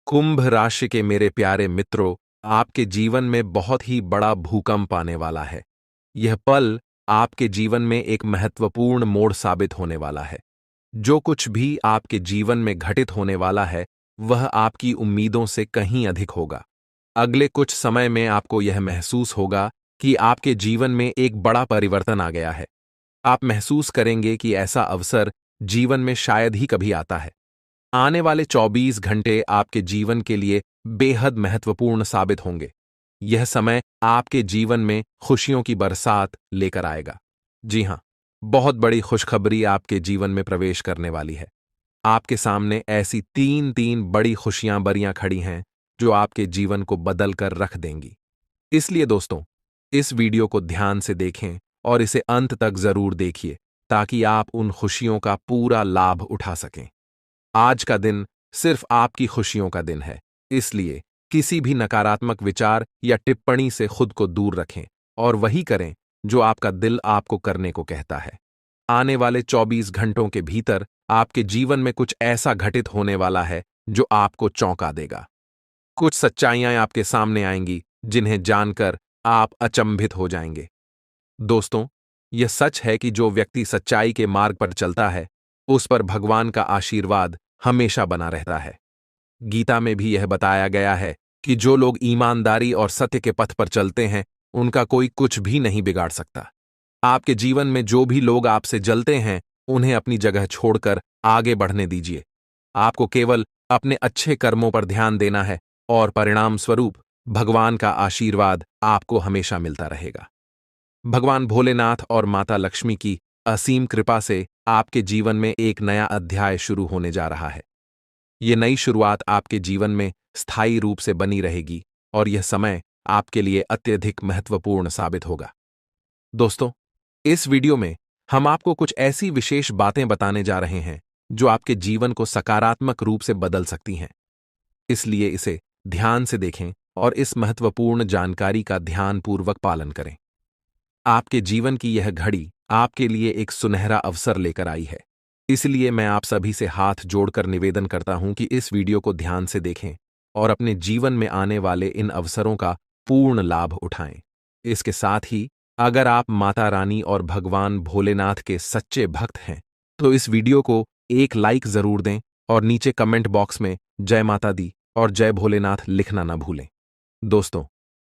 कुंभ राशि के मेरे प्यारे मित्रों, आपके जीवन में बहुत ही बड़ा भूकंप आने वाला है। यह पल आपके जीवन में एक महत्वपूर्ण मोड़ साबित होने वाला है। जो कुछ भी आपके जीवन में घटित होने वाला है, वह आपकी उम्मीदों से कहीं अधिक होगा। अगले कुछ समय में आपको यह महसूस होगा कि आपके जीवन में एक बड़ा परिवर्तन आ गया है। आप महसूस करेंगे कि ऐसा अवसर जीवन में शायद ही कभी आता है। आने वाले 24 घंटे आपके जीवन के लिए बेहद महत्वपूर्ण साबित होंगे। यह समय आपके जीवन में खुशियों की बरसात लेकर आएगा। जी हां, बहुत बड़ी खुशखबरी आपके जीवन में प्रवेश करने वाली है। आपके सामने ऐसी तीन तीन बड़ी खुशियां बरियां खड़ी हैं जो आपके जीवन को बदल कर रख देंगी। इसलिए दोस्तों, इस वीडियो को ध्यान से देखें और इसे अंत तक जरूर देखिए ताकि आप उन खुशियों का पूरा लाभ उठा सकें। आज का दिन सिर्फ आपकी खुशियों का दिन है, इसलिए किसी भी नकारात्मक विचार या टिप्पणी से खुद को दूर रखें और वही करें जो आपका दिल आपको करने को कहता है। आने वाले 24 घंटों के भीतर आपके जीवन में कुछ ऐसा घटित होने वाला है जो आपको चौंका देगा। कुछ सच्चाइयां आपके सामने आएंगी जिन्हें जानकर आप अचंभित हो जाएंगे। दोस्तों, यह सच है कि जो व्यक्ति सच्चाई के मार्ग पर चलता है, उस पर भगवान का आशीर्वाद हमेशा बना रहता है। गीता में भी यह बताया गया है कि जो लोग ईमानदारी और सत्य के पथ पर चलते हैं, उनका कोई कुछ भी नहीं बिगाड़ सकता। आपके जीवन में जो भी लोग आपसे जलते हैं, उन्हें अपनी जगह छोड़कर आगे बढ़ने दीजिए। आपको केवल अपने अच्छे कर्मों पर ध्यान देना है और परिणाम स्वरूप भगवान का आशीर्वाद आपको हमेशा मिलता रहेगा। भगवान भोलेनाथ और माता लक्ष्मी की असीम कृपा से आपके जीवन में एक नया अध्याय शुरू होने जा रहा है। ये नई शुरुआत आपके जीवन में स्थायी रूप से बनी रहेगी और यह समय आपके लिए अत्यधिक महत्वपूर्ण साबित होगा। दोस्तों, इस वीडियो में हम आपको कुछ ऐसी विशेष बातें बताने जा रहे हैं जो आपके जीवन को सकारात्मक रूप से बदल सकती हैं। इसलिए इसे ध्यान से देखें और इस महत्वपूर्ण जानकारी का ध्यानपूर्वक पालन करें। आपके जीवन की यह घड़ी आपके लिए एक सुनहरा अवसर लेकर आई है। इसलिए मैं आप सभी से हाथ जोड़कर निवेदन करता हूं कि इस वीडियो को ध्यान से देखें और अपने जीवन में आने वाले इन अवसरों का पूर्ण लाभ उठाएं। इसके साथ ही अगर आप माता रानी और भगवान भोलेनाथ के सच्चे भक्त हैं, तो इस वीडियो को एक लाइक जरूर दें और नीचे कमेंट बॉक्स में जय माता दी और जय भोलेनाथ लिखना न भूलें। दोस्तों,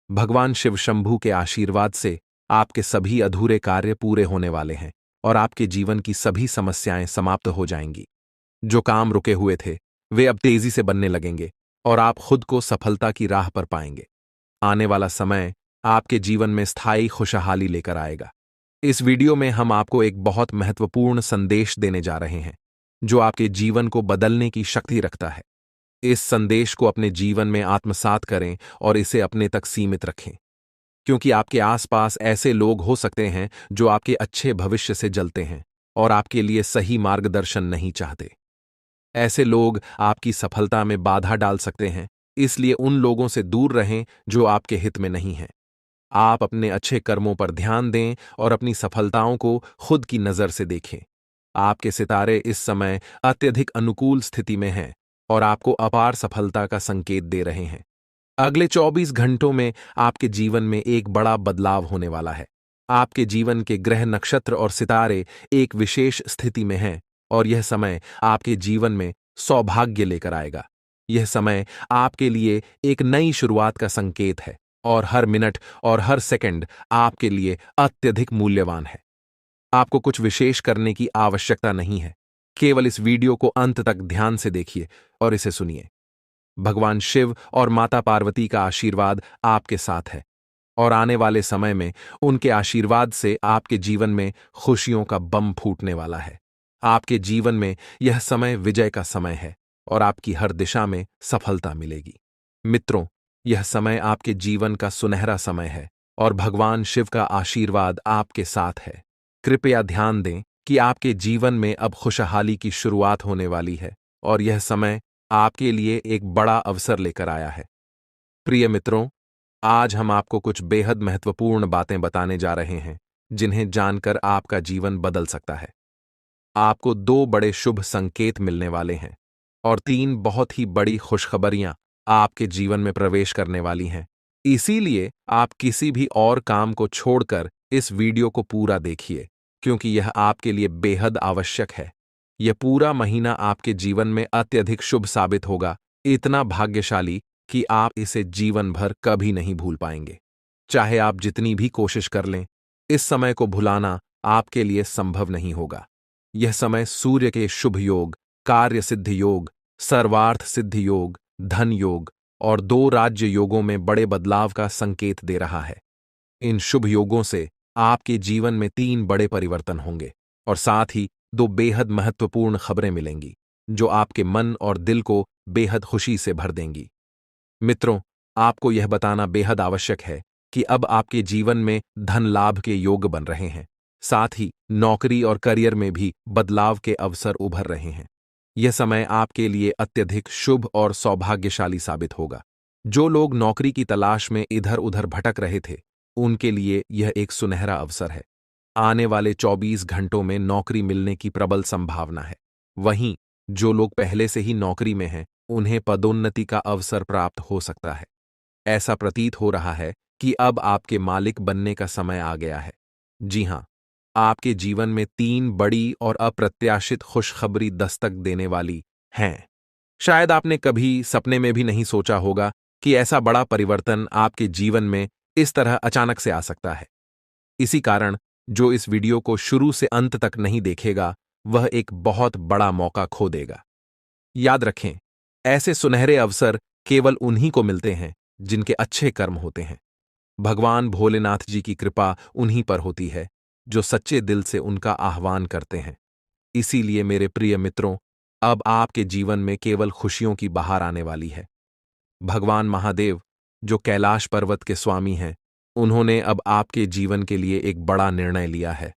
भगवान शिव शंभू के आशीर्वाद से आपके सभी अधूरे कार्य पूरे होने वाले हैं और आपके जीवन की सभी समस्याएं समाप्त हो जाएंगी। जो काम रुके हुए थे, वे अब तेजी से बनने लगेंगे और आप खुद को सफलता की राह पर पाएंगे। आने वाला समय आपके जीवन में स्थायी खुशहाली लेकर आएगा। इस वीडियो में हम आपको एक बहुत महत्वपूर्ण संदेश देने जा रहे हैं जो आपके जीवन को बदलने की शक्ति रखता है। इस संदेश को अपने जीवन में आत्मसात करें और इसे अपने तक सीमित रखें, क्योंकि आपके आसपास ऐसे लोग हो सकते हैं जो आपके अच्छे भविष्य से जलते हैं और आपके लिए सही मार्गदर्शन नहीं चाहते। ऐसे लोग आपकी सफलता में बाधा डाल सकते हैं, इसलिए उन लोगों से दूर रहें जो आपके हित में नहीं हैं। आप अपने अच्छे कर्मों पर ध्यान दें और अपनी सफलताओं को खुद की नजर से देखें। आपके सितारे इस समय अत्यधिक अनुकूल स्थिति में हैं और आपको अपार सफलता का संकेत दे रहे हैं। अगले 24 घंटों में आपके जीवन में एक बड़ा बदलाव होने वाला है। आपके जीवन के ग्रह, नक्षत्र और सितारे एक विशेष स्थिति में हैं और यह समय आपके जीवन में सौभाग्य लेकर आएगा। यह समय आपके लिए एक नई शुरुआत का संकेत है और हर मिनट और हर सेकंड आपके लिए अत्यधिक मूल्यवान है। आपको कुछ विशेष करने की आवश्यकता नहीं है। केवल इस वीडियो को अंत तक ध्यान से देखिए और इसे सुनिए। भगवान शिव और माता पार्वती का आशीर्वाद आपके साथ है और आने वाले समय में उनके आशीर्वाद से आपके जीवन में खुशियों का बम फूटने वाला है। आपके जीवन में यह समय विजय का समय है और आपकी हर दिशा में सफलता मिलेगी। मित्रों, यह समय आपके जीवन का सुनहरा समय है और भगवान शिव का आशीर्वाद आपके साथ है। कृपया ध्यान दें कि आपके जीवन में अब खुशहाली की शुरुआत होने वाली है और यह समय आपके लिए एक बड़ा अवसर लेकर आया है। प्रिय मित्रों, आज हम आपको कुछ बेहद महत्वपूर्ण बातें बताने जा रहे हैं जिन्हें जानकर आपका जीवन बदल सकता है। आपको 2 बड़े शुभ संकेत मिलने वाले हैं और 3 बहुत ही बड़ी खुशखबरियां आपके जीवन में प्रवेश करने वाली हैं। इसीलिए आप किसी भी और काम को छोड़कर इस वीडियो को पूरा देखिए, क्योंकि यह आपके लिए बेहद आवश्यक है। यह पूरा महीना आपके जीवन में अत्यधिक शुभ साबित होगा, इतना भाग्यशाली कि आप इसे जीवन भर कभी नहीं भूल पाएंगे। चाहे आप जितनी भी कोशिश कर लें, इस समय को भुलाना आपके लिए संभव नहीं होगा। यह समय सूर्य के शुभ योग, कार्य सिद्धि योग, सर्वार्थ सिद्धि योग, धन योग और 2 राज्य योगों में बड़े बदलाव का संकेत दे रहा है। इन शुभ योगों से आपके जीवन में 3 बड़े परिवर्तन होंगे और साथ ही 2 बेहद महत्वपूर्ण खबरें मिलेंगी, जो आपके मन और दिल को बेहद खुशी से भर देंगी। मित्रों, आपको यह बताना बेहद आवश्यक है कि अब आपके जीवन में धन लाभ के योग बन रहे हैं। साथ ही नौकरी और करियर में भी बदलाव के अवसर उभर रहे हैं। यह समय आपके लिए अत्यधिक शुभ और सौभाग्यशाली साबित होगा। जो लोग नौकरी की तलाश में इधर उधर भटक रहे थे, उनके लिए यह एक सुनहरा अवसर है। आने वाले 24 घंटों में नौकरी मिलने की प्रबल संभावना है। वहीं जो लोग पहले से ही नौकरी में हैं, उन्हें पदोन्नति का अवसर प्राप्त हो सकता है। ऐसा प्रतीत हो रहा है कि अब आपके मालिक बनने का समय आ गया है। जी हां, आपके जीवन में 3 बड़ी और अप्रत्याशित खुशखबरी दस्तक देने वाली हैं। शायद आपने कभी सपने में भी नहीं सोचा होगा कि ऐसा बड़ा परिवर्तन आपके जीवन में इस तरह अचानक से आ सकता है। इसी कारण जो इस वीडियो को शुरू से अंत तक नहीं देखेगा, वह एक बहुत बड़ा मौका खो देगा। याद रखें, ऐसे सुनहरे अवसर केवल उन्हीं को मिलते हैं जिनके अच्छे कर्म होते हैं। भगवान भोलेनाथ जी की कृपा उन्हीं पर होती है जो सच्चे दिल से उनका आह्वान करते हैं। इसीलिए मेरे प्रिय मित्रों, अब आपके जीवन में केवल खुशियों की बहार आने वाली है। भगवान महादेव, जो कैलाश पर्वत के स्वामी हैं, उन्होंने अब आपके जीवन के लिए एक बड़ा निर्णय लिया है।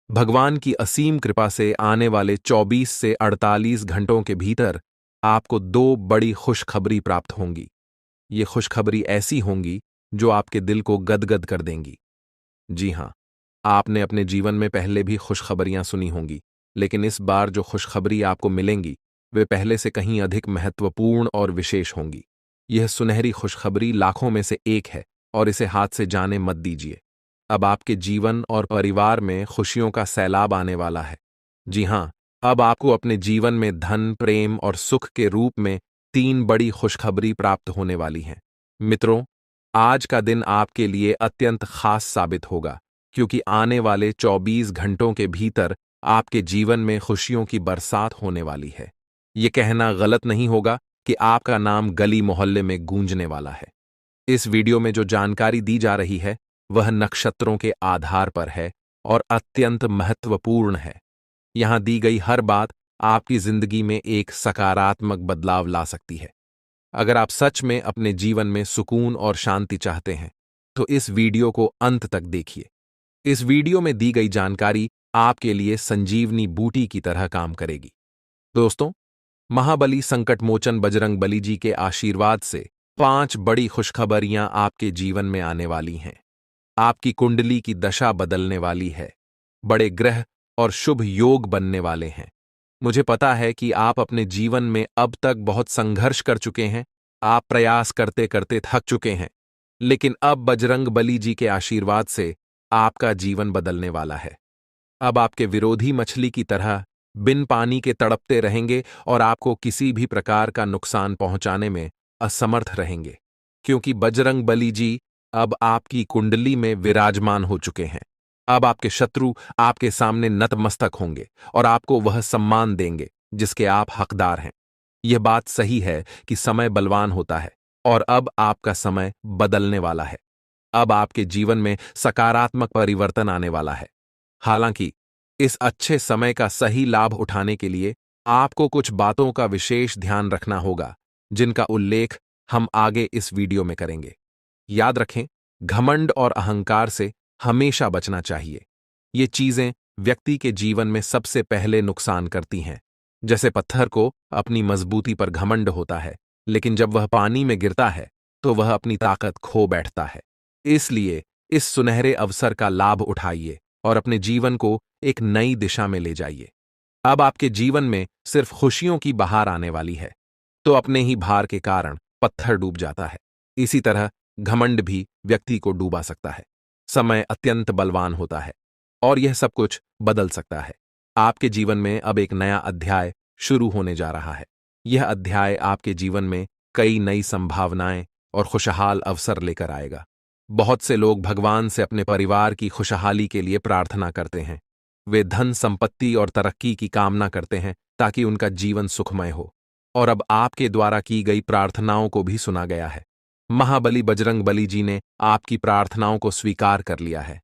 भगवान की असीम कृपा से आने वाले 24 से 48 घंटों के भीतर आपको 2 बड़ी खुशखबरी प्राप्त होंगी। ये खुशखबरी ऐसी होंगी जो आपके दिल को गदगद कर देंगी। जी हां, आपने अपने जीवन में पहले भी खुशखबरियां सुनी होंगी, लेकिन इस बार जो खुशखबरी आपको मिलेंगी, वे पहले से कहीं अधिक महत्वपूर्ण और विशेष होंगी। यह सुनहरी खुशखबरी लाखों में से एक है और इसे हाथ से जाने मत दीजिए। अब आपके जीवन और परिवार में खुशियों का सैलाब आने वाला है। जी हां, अब आपको अपने जीवन में धन, प्रेम और सुख के रूप में 3 बड़ी खुशखबरी प्राप्त होने वाली हैं। मित्रों, आज का दिन आपके लिए अत्यंत खास साबित होगा, क्योंकि आने वाले 24 घंटों के भीतर आपके जीवन में खुशियों की बरसात होने वाली है। ये कहना गलत नहीं होगा कि आपका नाम गली मोहल्ले में गूंजने वाला है। इस वीडियो में जो जानकारी दी जा रही है, वह नक्षत्रों के आधार पर है और अत्यंत महत्वपूर्ण है। यहां दी गई हर बात आपकी जिंदगी में एक सकारात्मक बदलाव ला सकती है। अगर आप सच में अपने जीवन में सुकून और शांति चाहते हैं, तो इस वीडियो को अंत तक देखिए। इस वीडियो में दी गई जानकारी आपके लिए संजीवनी बूटी की तरह काम करेगी। दोस्तों, महाबली संकटमोचन बजरंग बली जी के आशीर्वाद से 5 बड़ी खुशखबरियां आपके जीवन में आने वाली हैं। आपकी कुंडली की दशा बदलने वाली है। बड़े ग्रह और शुभ योग बनने वाले हैं। मुझे पता है कि आप अपने जीवन में अब तक बहुत संघर्ष कर चुके हैं, आप प्रयास करते करते थक चुके हैं, लेकिन अब बजरंग बली जी के आशीर्वाद से आपका जीवन बदलने वाला है। अब आपके विरोधी मछली की तरह बिन पानी के तड़पते रहेंगे और आपको किसी भी प्रकार का नुकसान पहुंचाने में असमर्थ रहेंगे, क्योंकि बजरंग बली जी अब आपकी कुंडली में विराजमान हो चुके हैं। अब आपके शत्रु आपके सामने नतमस्तक होंगे और आपको वह सम्मान देंगे जिसके आप हकदार हैं। यह बात सही है कि समय बलवान होता है और अब आपका समय बदलने वाला है। अब आपके जीवन में सकारात्मक परिवर्तन आने वाला है। हालांकि इस अच्छे समय का सही लाभ उठाने के लिए आपको कुछ बातों का विशेष ध्यान रखना होगा, जिनका उल्लेख हम आगे इस वीडियो में करेंगे। याद रखें, घमंड और अहंकार से हमेशा बचना चाहिए। ये चीजें व्यक्ति के जीवन में सबसे पहले नुकसान करती हैं। जैसे पत्थर को अपनी मजबूती पर घमंड होता है, लेकिन जब वह पानी में गिरता है तो वह अपनी ताकत खो बैठता है। इसलिए इस सुनहरे अवसर का लाभ उठाइए और अपने जीवन को एक नई दिशा में ले जाइए। अब आपके जीवन में सिर्फ खुशियों की बहार आने वाली है, तो अपने ही भार के कारण पत्थर डूब जाता है। इसी तरह घमंड भी व्यक्ति को डूबा सकता है। समय अत्यंत बलवान होता है और यह सब कुछ बदल सकता है। आपके जीवन में अब एक नया अध्याय शुरू होने जा रहा है। यह अध्याय आपके जीवन में कई नई संभावनाएं और खुशहाल अवसर लेकर आएगा। बहुत से लोग भगवान से अपने परिवार की खुशहाली के लिए प्रार्थना करते हैं। वे धन संपत्ति और तरक्की की कामना करते हैं ताकि उनका जीवन सुखमय हो। और अब आपके द्वारा की गई प्रार्थनाओं को भी सुना गया है। महाबली बजरंग बली जी ने आपकी प्रार्थनाओं को स्वीकार कर लिया है।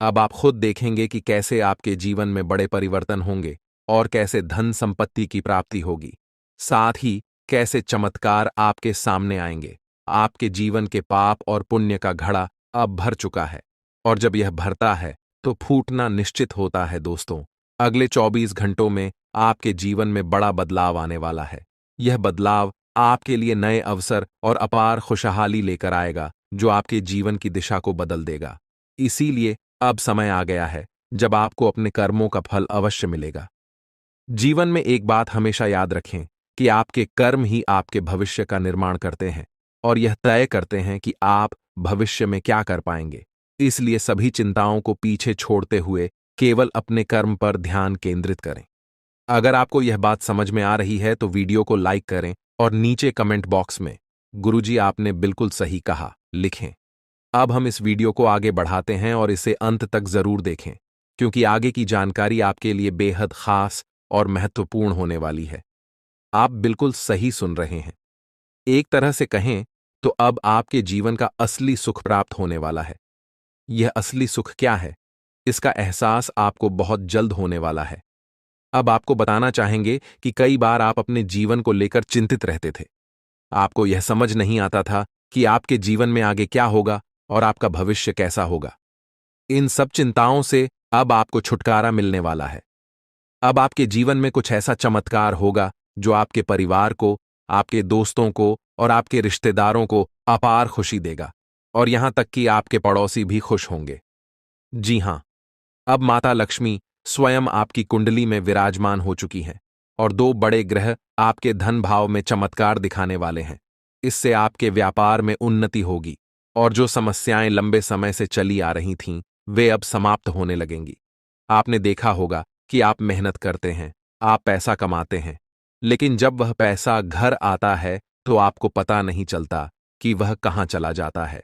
अब आप खुद देखेंगे कि कैसे आपके जीवन में बड़े परिवर्तन होंगे और कैसे धन संपत्ति की प्राप्ति होगी। साथ ही कैसे चमत्कार आपके सामने आएंगे। आपके जीवन के पाप और पुण्य का घड़ा अब भर चुका है और जब यह भरता है तो फूटना निश्चित होता है। दोस्तों, अगले 24 घंटों में आपके जीवन में बड़ा बदलाव आने वाला है। यह बदलाव आपके लिए नए अवसर और अपार खुशहाली लेकर आएगा जो आपके जीवन की दिशा को बदल देगा। इसीलिए अब समय आ गया है जब आपको अपने कर्मों का फल अवश्य मिलेगा। जीवन में एक बात हमेशा याद रखें कि आपके कर्म ही आपके भविष्य का निर्माण करते हैं और यह तय करते हैं कि आप भविष्य में क्या कर पाएंगे। इसलिए सभी चिंताओं को पीछे छोड़ते हुए केवल अपने कर्म पर ध्यान केंद्रित करें। अगर आपको यह बात समझ में आ रही है तो वीडियो को लाइक करें और नीचे कमेंट बॉक्स में गुरुजी आपने बिल्कुल सही कहा लिखें। अब हम इस वीडियो को आगे बढ़ाते हैं और इसे अंत तक जरूर देखें क्योंकि आगे की जानकारी आपके लिए बेहद खास और महत्वपूर्ण होने वाली है। आप बिल्कुल सही सुन रहे हैं। एक तरह से कहें तो अब आपके जीवन का असली सुख प्राप्त होने वाला है। यह असली सुख क्या है, इसका एहसास आपको बहुत जल्द होने वाला है। अब आपको बताना चाहेंगे कि कई बार आप अपने जीवन को लेकर चिंतित रहते थे। आपको यह समझ नहीं आता था कि आपके जीवन में आगे क्या होगा और आपका भविष्य कैसा होगा। इन सब चिंताओं से अब आपको छुटकारा मिलने वाला है। अब आपके जीवन में कुछ ऐसा चमत्कार होगा जो आपके परिवार को, आपके दोस्तों को और आपके रिश्तेदारों को अपार खुशी देगा और यहां तक कि आपके पड़ोसी भी खुश होंगे। जी हां, अब माता लक्ष्मी स्वयं आपकी कुंडली में विराजमान हो चुकी हैं और 2 बड़े ग्रह आपके धन भाव में चमत्कार दिखाने वाले हैं। इससे आपके व्यापार में उन्नति होगी और जो समस्याएं लंबे समय से चली आ रही थीं, वे अब समाप्त होने लगेंगी। आपने देखा होगा कि आप मेहनत करते हैं, आप पैसा कमाते हैं, लेकिन जब वह पैसा घर आता है तो आपको पता नहीं चलता कि वह कहां चला जाता है।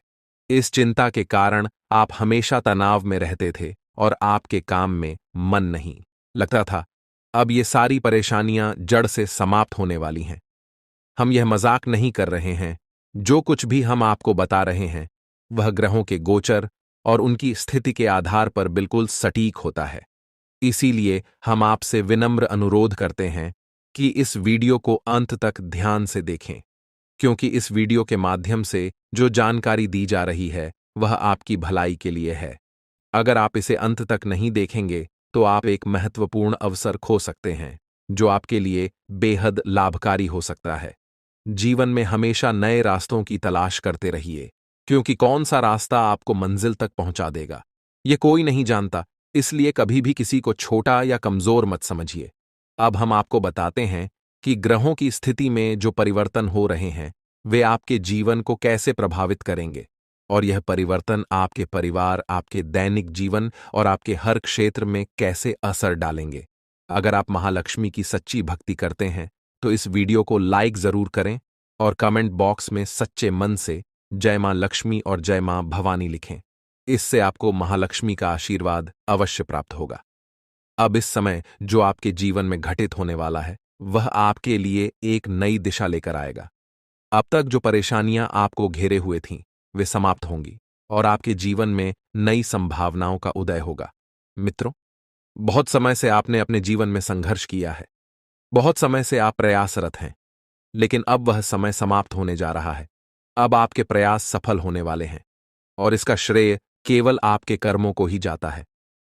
इस चिंता के कारण आप हमेशा तनाव में रहते थे और आपके काम में मन नहीं लगता था। अब ये सारी परेशानियां जड़ से समाप्त होने वाली हैं। हम यह मजाक नहीं कर रहे हैं। जो कुछ भी हम आपको बता रहे हैं वह ग्रहों के गोचर और उनकी स्थिति के आधार पर बिल्कुल सटीक होता है। इसीलिए हम आपसे विनम्र अनुरोध करते हैं कि इस वीडियो को अंत तक ध्यान से देखें, क्योंकि इस वीडियो के माध्यम से जो जानकारी दी जा रही है वह आपकी भलाई के लिए है। अगर आप इसे अंत तक नहीं देखेंगे तो आप एक महत्वपूर्ण अवसर खो सकते हैं जो आपके लिए बेहद लाभकारी हो सकता है। जीवन में हमेशा नए रास्तों की तलाश करते रहिए, क्योंकि कौन सा रास्ता आपको मंजिल तक पहुंचा देगा ये कोई नहीं जानता। इसलिए कभी भी किसी को छोटा या कमजोर मत समझिए। अब हम आपको बताते हैं कि ग्रहों की स्थिति में जो परिवर्तन हो रहे हैं वे आपके जीवन को कैसे प्रभावित करेंगे और यह परिवर्तन आपके परिवार, आपके दैनिक जीवन और आपके हर क्षेत्र में कैसे असर डालेंगे। अगर आप महालक्ष्मी की सच्ची भक्ति करते हैं तो इस वीडियो को लाइक जरूर करें और कमेंट बॉक्स में सच्चे मन से जय मां लक्ष्मी और जय मां भवानी लिखें। इससे आपको महालक्ष्मी का आशीर्वाद अवश्य प्राप्त होगा। अब इस समय जो आपके जीवन में घटित होने वाला है वह आपके लिए एक नई दिशा लेकर आएगा। अब तक जो परेशानियां आपको घेरे हुए थीं वे समाप्त होंगी और आपके जीवन में नई संभावनाओं का उदय होगा। मित्रों, बहुत समय से आपने अपने जीवन में संघर्ष किया है। बहुत समय से आप प्रयासरत हैं, लेकिन अब वह समय समाप्त होने जा रहा है। अब आपके प्रयास सफल होने वाले हैं और इसका श्रेय केवल आपके कर्मों को ही जाता है।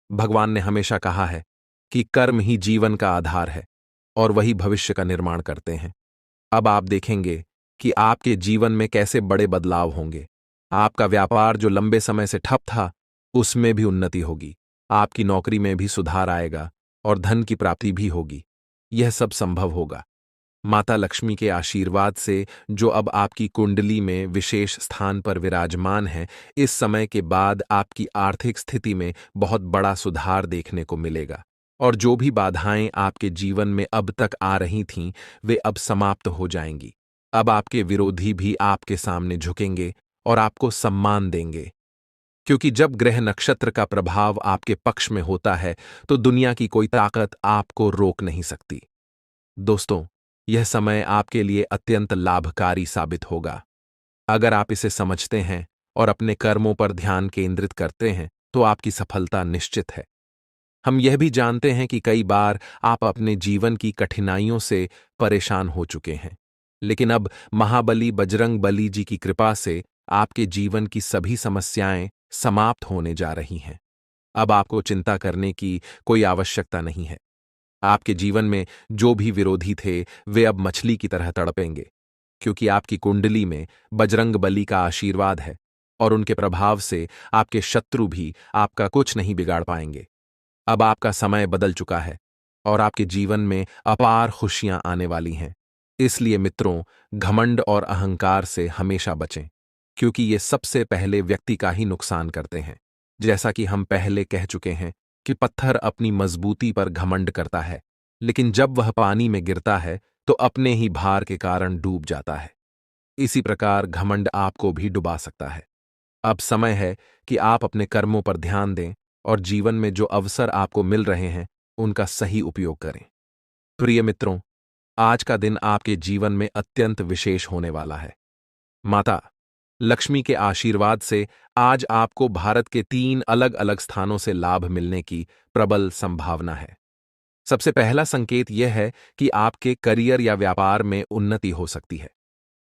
भगवान ने हमेशा कहा है कि कर्म ही जीवन का आधार है और वही भविष्य का निर्माण करते हैं। अब आप देखेंगे कि आपके जीवन में कैसे बड़े बदलाव होंगे। आपका व्यापार जो लंबे समय से ठप था उसमें भी उन्नति होगी, आपकी नौकरी में भी सुधार आएगा और धन की प्राप्ति भी होगी। यह सब संभव होगा। माता लक्ष्मी के आशीर्वाद से जो अब आपकी कुंडली में विशेष स्थान पर विराजमान है, इस समय के बाद आपकी आर्थिक स्थिति में बहुत बड़ा सुधार देखने को मिलेगा और जो भी बाधाएं आपके जीवन में अब तक आ रही थीं, वे अब समाप्त हो जाएंगी। अब आपके विरोधी भी आपके सामने झुकेंगे और आपको सम्मान देंगे, क्योंकि जब ग्रह नक्षत्र का प्रभाव आपके पक्ष में होता है तो दुनिया की कोई ताकत आपको रोक नहीं सकती। दोस्तों, यह समय आपके लिए अत्यंत लाभकारी साबित होगा। अगर आप इसे समझते हैं और अपने कर्मों पर ध्यान केंद्रित करते हैं तो आपकी सफलता निश्चित है। हम यह भी जानते हैं कि कई बार आप अपने जीवन की कठिनाइयों से परेशान हो चुके हैं, लेकिन अब महाबली बजरंग बली जी की कृपा से आपके जीवन की सभी समस्याएं समाप्त होने जा रही हैं। अब आपको चिंता करने की कोई आवश्यकता नहीं है। आपके जीवन में जो भी विरोधी थे, वे अब मछली की तरह तड़पेंगे, क्योंकि आपकी कुंडली में बजरंग बली का आशीर्वाद है और उनके प्रभाव से आपके शत्रु भी आपका कुछ नहीं बिगाड़ पाएंगे। अब आपका समय बदल चुका है और आपके जीवन में अपार खुशियां आने वाली हैं। इसलिए मित्रों, घमंड और अहंकार से हमेशा बचें, क्योंकि ये सबसे पहले व्यक्ति का ही नुकसान करते हैं। जैसा कि हम पहले कह चुके हैं कि पत्थर अपनी मजबूती पर घमंड करता है, लेकिन जब वह पानी में गिरता है तो अपने ही भार के कारण डूब जाता है। इसी प्रकार घमंड आपको भी डुबा सकता है। अब समय है कि आप अपने कर्मों पर ध्यान दें और जीवन में जो अवसर आपको मिल रहे हैं, उनका सही उपयोग करें। प्रिय मित्रों, आज का दिन आपके जीवन में अत्यंत विशेष होने वाला है। माता लक्ष्मी के आशीर्वाद से आज आपको भारत के 3 अलग-अलग स्थानों से लाभ मिलने की प्रबल संभावना है। सबसे पहला संकेत यह है कि आपके करियर या व्यापार में उन्नति हो सकती है।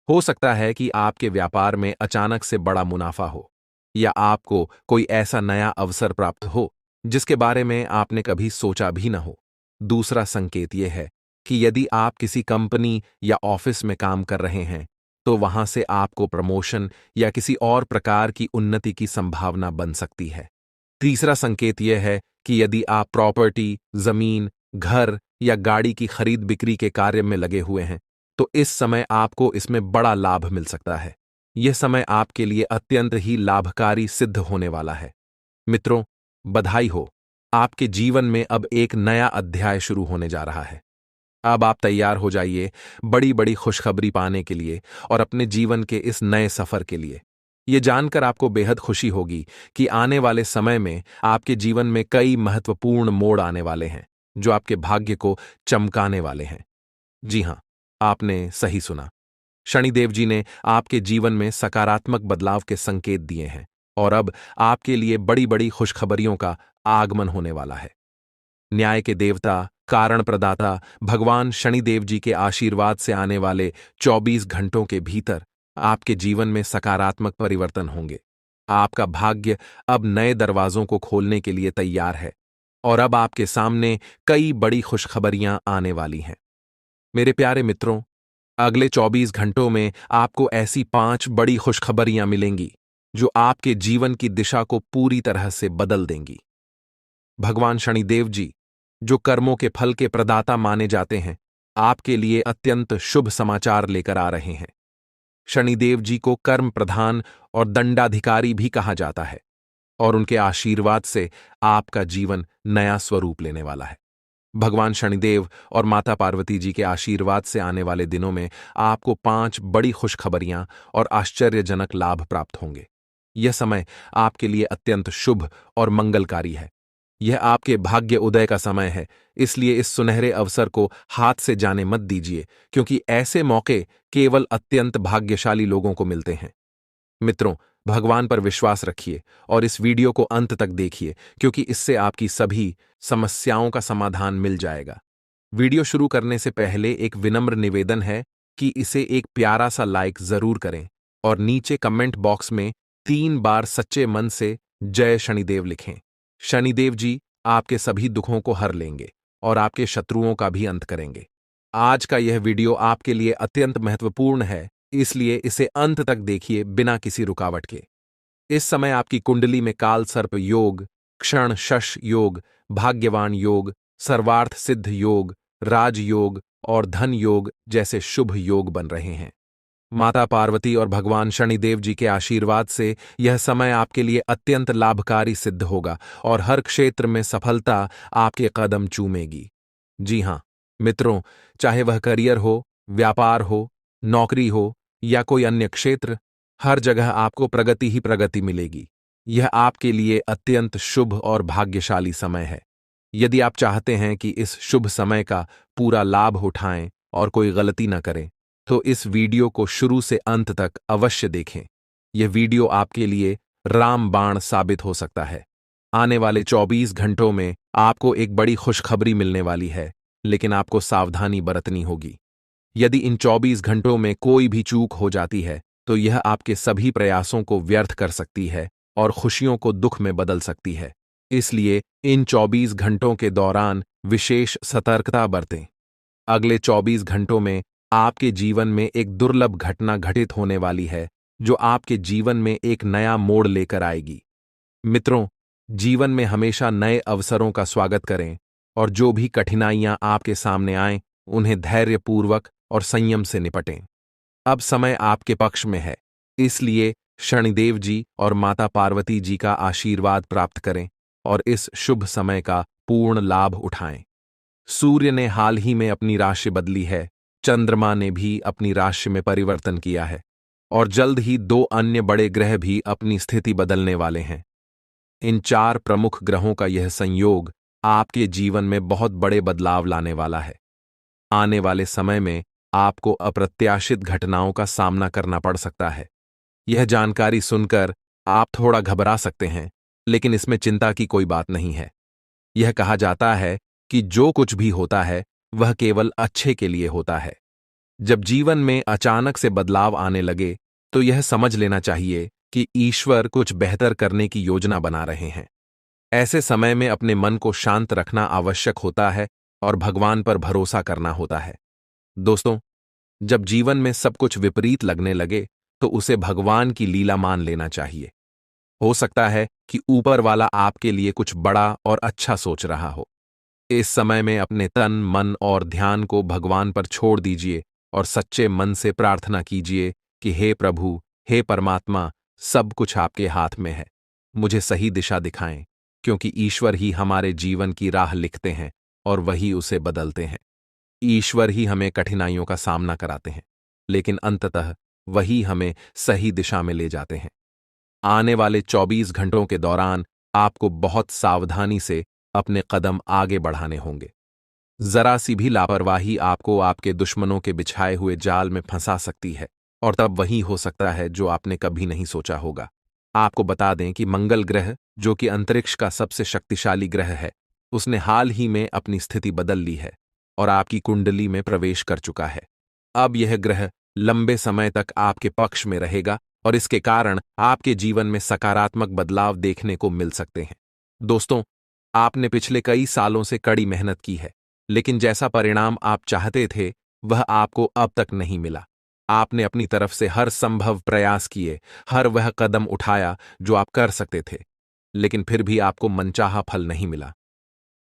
हो सकता है कि आपके व्यापार में अचानक से बड़ा मुनाफा हो, या आपको कोई ऐसा नया अवसर प्राप्त हो जिसके बारे में आपने कभी सोचा भी न हो। दूसरा संकेत यह है कि यदि आप किसी कंपनी या ऑफिस में काम कर रहे हैं, तो वहां से आपको प्रमोशन या किसी और प्रकार की उन्नति की संभावना बन सकती है। तीसरा संकेत यह है कि यदि आप प्रॉपर्टी, जमीन, घर या गाड़ी की खरीद बिक्री के कार्य में लगे हुए हैं, तो इस समय आपको इसमें बड़ा लाभ मिल सकता है। यह समय आपके लिए अत्यंत ही लाभकारी सिद्ध होने वाला है। मित्रों, बधाई हो, आपके जीवन में अब एक नया अध्याय शुरू होने जा रहा है। अब आप तैयार हो जाइए बड़ी बड़ी खुशखबरी पाने के लिए और अपने जीवन के इस नए सफर के लिए। ये जानकर आपको बेहद खुशी होगी कि आने वाले समय में आपके जीवन में कई महत्वपूर्ण मोड़ आने वाले हैं, जो आपके भाग्य को चमकाने वाले हैं। जी हां, आपने सही सुना। शनिदेव जी ने आपके जीवन में सकारात्मक बदलाव के संकेत दिए हैं और अब आपके लिए बड़ी बड़ी खुशखबरियों का आगमन होने वाला है। न्याय के देवता, कारण प्रदाता भगवान शनिदेव जी के आशीर्वाद से आने वाले 24 घंटों के भीतर आपके जीवन में सकारात्मक परिवर्तन होंगे। आपका भाग्य अब नए दरवाजों को खोलने के लिए तैयार है और अब आपके सामने कई बड़ी खुशखबरियां आने वाली हैं। मेरे प्यारे मित्रों, अगले 24 घंटों में आपको ऐसी 5 बड़ी खुशखबरियां मिलेंगी जो आपके जीवन की दिशा को पूरी तरह से बदल देंगी। भगवान शनिदेव जी, जो कर्मों के फल के प्रदाता माने जाते हैं, आपके लिए अत्यंत शुभ समाचार लेकर आ रहे हैं। शनिदेव जी को कर्म प्रधान और दंडाधिकारी भी कहा जाता है और उनके आशीर्वाद से आपका जीवन नया स्वरूप लेने वाला है। भगवान शनिदेव और माता पार्वती जी के आशीर्वाद से आने वाले दिनों में आपको 5 बड़ी खुशखबरियां और आश्चर्यजनक लाभ प्राप्त होंगे। यह समय आपके लिए अत्यंत शुभ और मंगलकारी है। यह आपके भाग्य उदय का समय है, इसलिए इस सुनहरे अवसर को हाथ से जाने मत दीजिए, क्योंकि ऐसे मौके केवल अत्यंत भाग्यशाली लोगों को मिलते हैं। मित्रों, भगवान पर विश्वास रखिए और इस वीडियो को अंत तक देखिए, क्योंकि इससे आपकी सभी समस्याओं का समाधान मिल जाएगा। वीडियो शुरू करने से पहले एक विनम्र निवेदन है कि इसे एक प्यारा सा लाइक जरूर करें और नीचे कमेंट बॉक्स में 3 बार सच्चे मन से जय शनिदेव लिखें। शनिदेव जी आपके सभी दुखों को हर लेंगे और आपके शत्रुओं का भी अंत करेंगे। आज का यह वीडियो आपके लिए अत्यंत महत्वपूर्ण है, इसलिए इसे अंत तक देखिए बिना किसी रुकावट के। इस समय आपकी कुंडली में काल सर्प योग, क्षण शश योग, भाग्यवान योग, सर्वार्थ सिद्ध योग, राज योग और धन योग जैसे शुभ योग बन रहे हैं। माता पार्वती और भगवान शनिदेव जी के आशीर्वाद से यह समय आपके लिए अत्यंत लाभकारी सिद्ध होगा और हर क्षेत्र में सफलता आपके कदम चूमेगी। जी हां मित्रों, चाहे वह करियर हो, व्यापार हो, नौकरी हो या कोई अन्य क्षेत्र, हर जगह आपको प्रगति ही प्रगति मिलेगी। यह आपके लिए अत्यंत शुभ और भाग्यशाली समय है। यदि आप चाहते हैं कि इस शुभ समय का पूरा लाभ उठाएं और कोई गलती न करें, तो इस वीडियो को शुरू से अंत तक अवश्य देखें। यह वीडियो आपके लिए रामबाण साबित हो सकता है। आने वाले 24 घंटों में आपको एक बड़ी खुशखबरी मिलने वाली है, लेकिन आपको सावधानी बरतनी होगी। यदि इन 24 घंटों में कोई भी चूक हो जाती है, तो यह आपके सभी प्रयासों को व्यर्थ कर सकती है और खुशियों को दुख में बदल सकती है। इसलिए इन 24 घंटों के दौरान विशेष सतर्कता बरतें। अगले 24 घंटों में आपके जीवन में एक दुर्लभ घटना घटित होने वाली है, जो आपके जीवन में एक नया मोड़ लेकर आएगी। मित्रों, जीवन में हमेशा नए अवसरों का स्वागत करें और जो भी कठिनाइयां आपके सामने आएं, उन्हें धैर्यपूर्वक और संयम से निपटें। अब समय आपके पक्ष में है, इसलिए शनिदेव जी और माता पार्वती जी का आशीर्वाद प्राप्त करें और इस शुभ समय का पूर्ण लाभ उठाएं। सूर्य ने हाल ही में अपनी राशि बदली है, चंद्रमा ने भी अपनी राशि में परिवर्तन किया है और जल्द ही 2 अन्य बड़े ग्रह भी अपनी स्थिति बदलने वाले हैं। इन 4 प्रमुख ग्रहों का यह संयोग आपके जीवन में बहुत बड़े बदलाव लाने वाला है। आने वाले समय में आपको अप्रत्याशित घटनाओं का सामना करना पड़ सकता है। यह जानकारी सुनकर आप थोड़ा घबरा सकते हैं, लेकिन इसमें चिंता की कोई बात नहीं है। यह कहा जाता है कि जो कुछ भी होता है वह केवल अच्छे के लिए होता है। जब जीवन में अचानक से बदलाव आने लगे, तो यह समझ लेना चाहिए कि ईश्वर कुछ बेहतर करने की योजना बना रहे हैं। ऐसे समय में अपने मन को शांत रखना आवश्यक होता है और भगवान पर भरोसा करना होता है। दोस्तों, जब जीवन में सब कुछ विपरीत लगने लगे, तो उसे भगवान की लीला मान लेना चाहिए। हो सकता है कि ऊपर वाला आपके लिए कुछ बड़ा और अच्छा सोच रहा हो। इस समय में अपने तन, मन और ध्यान को भगवान पर छोड़ दीजिए और सच्चे मन से प्रार्थना कीजिए कि हे प्रभु, हे परमात्मा, सब कुछ आपके हाथ में है। मुझे सही दिशा दिखाएं, क्योंकि ईश्वर ही हमारे जीवन की राह लिखते हैं और वही उसे बदलते हैं। ईश्वर ही हमें कठिनाइयों का सामना कराते हैं, लेकिन अंततः वही हमें सही दिशा में ले जाते हैं। आने वाले 24 घंटों के दौरान आपको बहुत सावधानी से अपने कदम आगे बढ़ाने होंगे। जरा सी भी लापरवाही आपको आपके दुश्मनों के बिछाए हुए जाल में फंसा सकती है और तब वही हो सकता है जो आपने कभी नहीं सोचा होगा। आपको बता दें कि मंगल ग्रह, जो कि अंतरिक्ष का सबसे शक्तिशाली ग्रह है, उसने हाल ही में अपनी स्थिति बदल ली है और आपकी कुंडली में प्रवेश कर चुका है। अब यह ग्रह लंबे समय तक आपके पक्ष में रहेगा और इसके कारण आपके जीवन में सकारात्मक बदलाव देखने को मिल सकते हैं। दोस्तों, आपने पिछले कई सालों से कड़ी मेहनत की है, लेकिन जैसा परिणाम आप चाहते थे, वह आपको अब तक नहीं मिला। आपने अपनी तरफ से हर संभव प्रयास किए, हर वह कदम उठाया जो आप कर सकते थे, लेकिन फिर भी आपको मनचाहा फल नहीं मिला।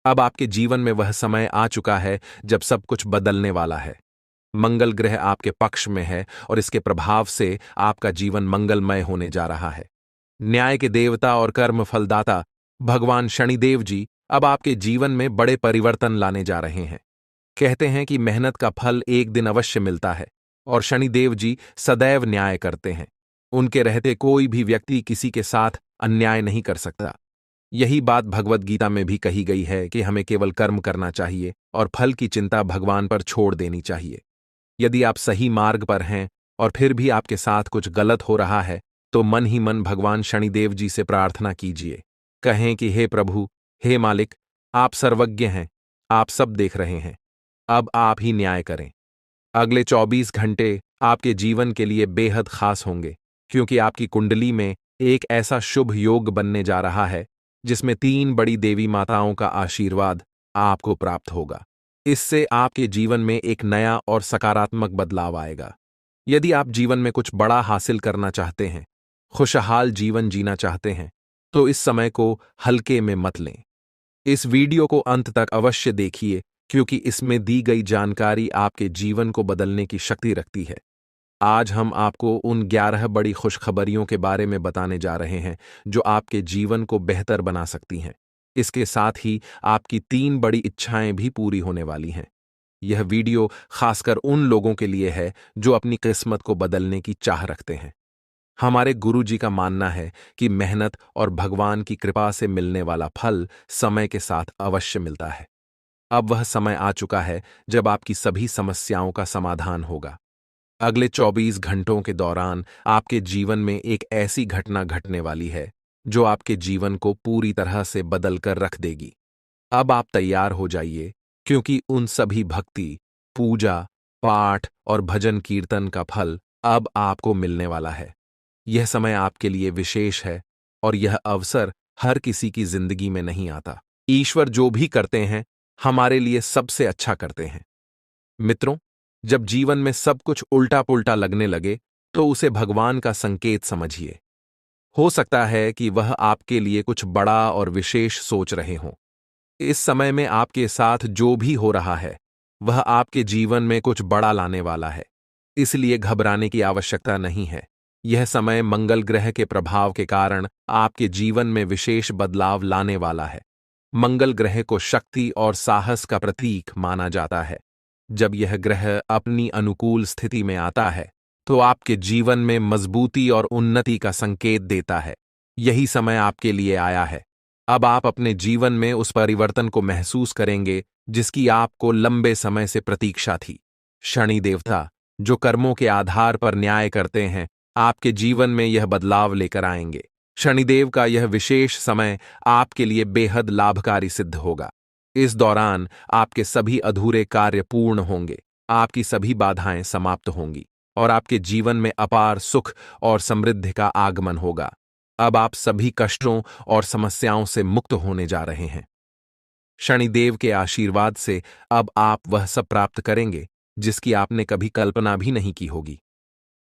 अब आपके जीवन में वह समय आ चुका है जब सब कुछ बदलने वाला है। मंगल ग्रह आपके पक्ष में है और इसके प्रभाव से आपका जीवन मंगलमय होने जा रहा है। न्याय के देवता और कर्म फलदाता भगवान शनिदेव जी अब आपके जीवन में बड़े परिवर्तन लाने जा रहे हैं। कहते हैं कि मेहनत का फल एक दिन अवश्य मिलता है और शनिदेव जी सदैव न्याय करते हैं। उनके रहते कोई भी व्यक्ति किसी के साथ अन्याय नहीं कर सकता। यही बात भगवद गीता में भी कही गई है कि हमें केवल कर्म करना चाहिए और फल की चिंता भगवान पर छोड़ देनी चाहिए। यदि आप सही मार्ग पर हैं और फिर भी आपके साथ कुछ गलत हो रहा है, तो मन ही मन भगवान शनिदेव जी से प्रार्थना कीजिए। कहें कि हे प्रभु, हे मालिक, आप सर्वज्ञ हैं, आप सब देख रहे हैं, अब आप ही न्याय करें। अगले 24 घंटे आपके जीवन के लिए बेहद खास होंगे, क्योंकि आपकी कुंडली में एक ऐसा शुभ योग बनने जा रहा है जिसमें 3 बड़ी देवी माताओं का आशीर्वाद आपको प्राप्त होगा। इससे आपके जीवन में एक नया और सकारात्मक बदलाव आएगा। यदि आप जीवन में कुछ बड़ा हासिल करना चाहते हैं, खुशहाल जीवन जीना चाहते हैं, तो इस समय को हल्के में मत लें। इस वीडियो को अंत तक अवश्य देखिए, क्योंकि इसमें दी गई जानकारी आपके जीवन को बदलने की शक्ति रखती है। आज हम आपको उन 11 बड़ी खुशखबरियों के बारे में बताने जा रहे हैं जो आपके जीवन को बेहतर बना सकती हैं। इसके साथ ही आपकी 3 बड़ी इच्छाएं भी पूरी होने वाली हैं। यह वीडियो खासकर उन लोगों के लिए है जो अपनी किस्मत को बदलने की चाह रखते हैं। हमारे गुरुजी का मानना है कि मेहनत और भगवान की कृपा से मिलने वाला फल समय के साथ अवश्य मिलता है। अब वह समय आ चुका है जब आपकी सभी समस्याओं का समाधान होगा। अगले 24 घंटों के दौरान आपके जीवन में एक ऐसी घटना घटने वाली है जो आपके जीवन को पूरी तरह से बदल कर रख देगी। अब आप तैयार हो जाइए, क्योंकि उन सभी भक्ति, पूजा, पाठ और भजन कीर्तन का फल अब आपको मिलने वाला है। यह समय आपके लिए विशेष है और यह अवसर हर किसी की जिंदगी में नहीं आता। ईश्वर जो भी करते हैं, हमारे लिए सबसे अच्छा करते हैं। मित्रों, जब जीवन में सब कुछ उल्टा पुल्टा लगने लगे, तो उसे भगवान का संकेत समझिए। हो सकता है कि वह आपके लिए कुछ बड़ा और विशेष सोच रहे हों। इस समय में आपके साथ जो भी हो रहा है, वह आपके जीवन में कुछ बड़ा लाने वाला है। इसलिए घबराने की आवश्यकता नहीं है। यह समय मंगल ग्रह के प्रभाव के कारण आपके जीवन में विशेष बदलाव लाने वाला है। मंगल ग्रह को शक्ति और साहस का प्रतीक माना जाता है। जब यह ग्रह अपनी अनुकूल स्थिति में आता है, तो आपके जीवन में मजबूती और उन्नति का संकेत देता है। यही समय आपके लिए आया है। अब आप अपने जीवन में उस परिवर्तन को महसूस करेंगे जिसकी आपको लंबे समय से प्रतीक्षा थी। शनि देवता, जो कर्मों के आधार पर न्याय करते हैं, आपके जीवन में यह बदलाव लेकर आएंगे। शनिदेव का यह विशेष समय आपके लिए बेहद लाभकारी सिद्ध होगा। इस दौरान आपके सभी अधूरे कार्य पूर्ण होंगे, आपकी सभी बाधाएं समाप्त होंगी और आपके जीवन में अपार सुख और समृद्धि का आगमन होगा। अब आप सभी कष्टों और समस्याओं से मुक्त होने जा रहे हैं। शनिदेव के आशीर्वाद से अब आप वह सब प्राप्त करेंगे जिसकी आपने कभी कल्पना भी नहीं की होगी।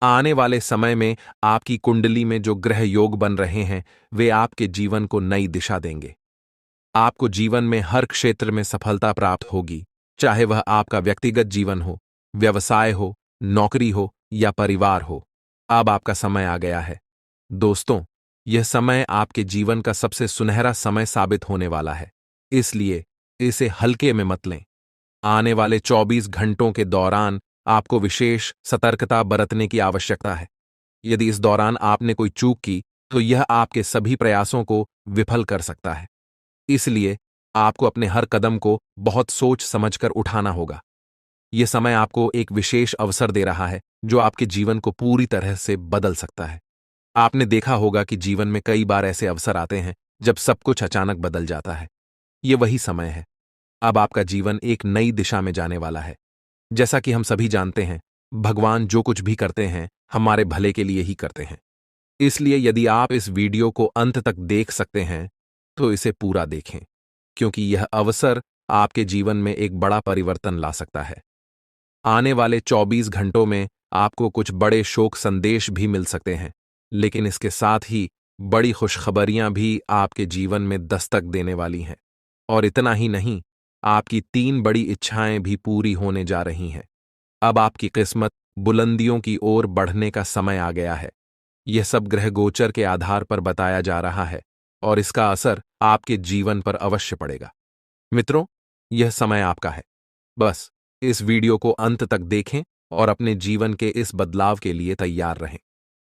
आने वाले समय में आपकी कुंडली में जो ग्रह योग बन रहे हैं, वे आपके जीवन को नई दिशा देंगे। आपको जीवन में हर क्षेत्र में सफलता प्राप्त होगी, चाहे वह आपका व्यक्तिगत जीवन हो, व्यवसाय हो, नौकरी हो या परिवार हो। अब आपका समय आ गया है। दोस्तों, यह समय आपके जीवन का सबसे सुनहरा समय साबित होने वाला है, इसलिए इसे हल्के में मत लें। आने वाले 24 घंटों के दौरान आपको विशेष सतर्कता बरतने की आवश्यकता है। यदि इस दौरान आपने कोई चूक की, तो यह आपके सभी प्रयासों को विफल कर सकता है। इसलिए आपको अपने हर कदम को बहुत सोच समझकर उठाना होगा। यह समय आपको एक विशेष अवसर दे रहा है जो आपके जीवन को पूरी तरह से बदल सकता है। आपने देखा होगा कि जीवन में कई बार ऐसे अवसर आते हैं जब सब कुछ अचानक बदल जाता है। यह वही समय है। अब आपका जीवन एक नई दिशा में जाने वाला है। जैसा कि हम सभी जानते हैं, भगवान जो कुछ भी करते हैं, हमारे भले के लिए ही करते हैं। इसलिए यदि आप इस वीडियो को अंत तक देख सकते हैं, तो इसे पूरा देखें, क्योंकि यह अवसर आपके जीवन में एक बड़ा परिवर्तन ला सकता है। आने वाले 24 घंटों में आपको कुछ बड़े शोक संदेश भी मिल सकते हैं, लेकिन इसके साथ ही बड़ी खुशखबरियां भी आपके जीवन में दस्तक देने वाली हैं। और इतना ही नहीं, आपकी 3 बड़ी इच्छाएं भी पूरी होने जा रही हैं। अब आपकी किस्मत बुलंदियों की ओर बढ़ने का समय आ गया है। यह सब ग्रह गोचर के आधार पर बताया जा रहा है और इसका असर आपके जीवन पर अवश्य पड़ेगा। मित्रों, यह समय आपका है। बस इस वीडियो को अंत तक देखें और अपने जीवन के इस बदलाव के लिए तैयार रहें।